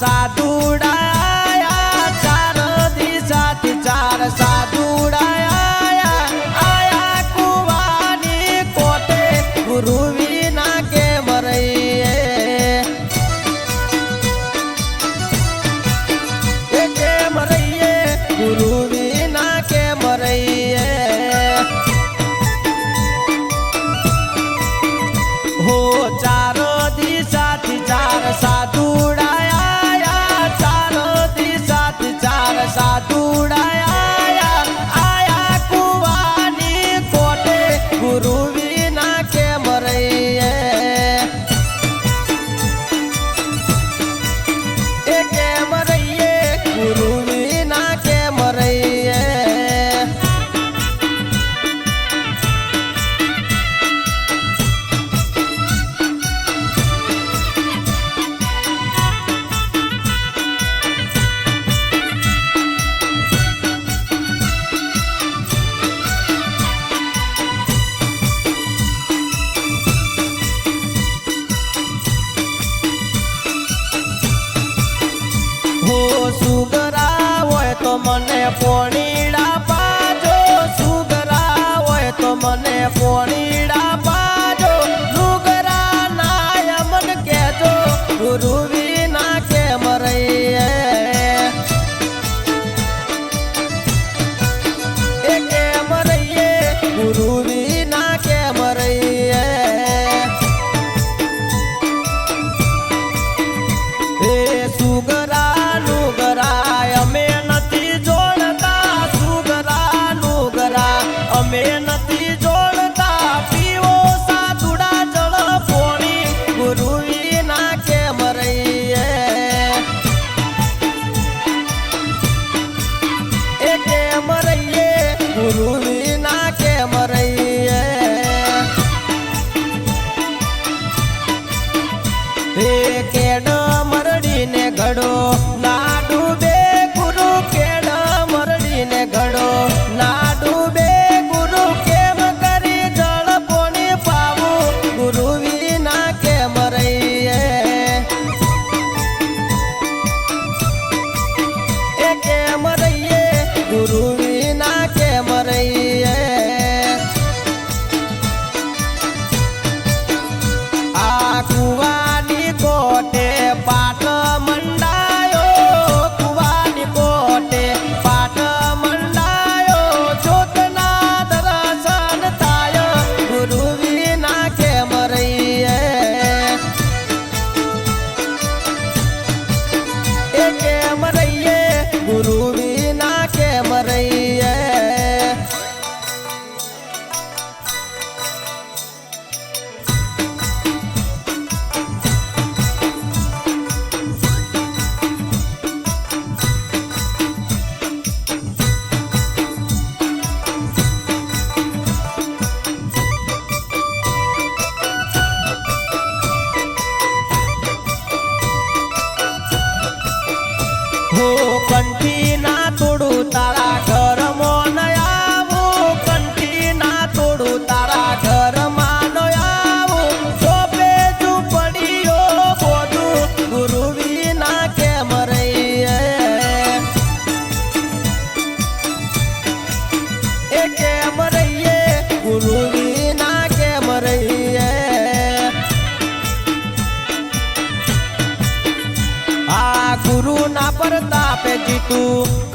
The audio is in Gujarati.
સાધુડાયા ચાર દિશાથી ચાર સાધુડાયા આયા કુવાની કોટે ગુરુ વિના કેમ રહીએ કેમ રહીએ ગુરુ વિના કેમ રહીએ હો ચાર દિશાથી ચાર સાધુડાયા ચાર દિશાથી ચાર સાધુડાયા આયા કુવાની કોટે ગુરુ વિના કેમ રહીએ કેમ રહીએ ગુરુ વિના કેમ રહીએ સુગરા હોય તો મને પોણીડા પાજો સુગરા હોય તો મને પોણીડા પાજો સુગરા ના મન કેજો ગુરુ વિના કેમ રહીએ કેમ રહીએ ગુરુ વિના કેમ રહીએ સુગરા અમે નથી જોડતા પીવો સાધુડા જળ પોણી ગુરુ વિના કેમ રહીએ કેમ રહીએ ગુરુ વિના કેમ રહીએ કેડ મરડીને ઘડો ના ડૂબે ગુરુ કેડ મરડીને ઘડો ના ડૂબે ગુરુ વિના કેમ રહીએ આ કુવાની કોટે પાટ મંડાયો કુવાની કોટે પાટ મંડાયો જોતના દર્શન થાય ગુરુ વિના કેમ રહીએ કેમ રહીએ ગુરુ વિના કેમ રહીએ હો કંઠી ના તોડું તારા ઘરમાં ન આવું કંઠી ના તોડું તારા ઘરમાં ન આવું ચોપે ઝૂંપડીઓ બોધું ગુરુ વિના કેમ રહીએ કેમ રહીએ ગુરુ વિના કેમ રહીએ આ ગુરુ ના પ્રતાપે જીતું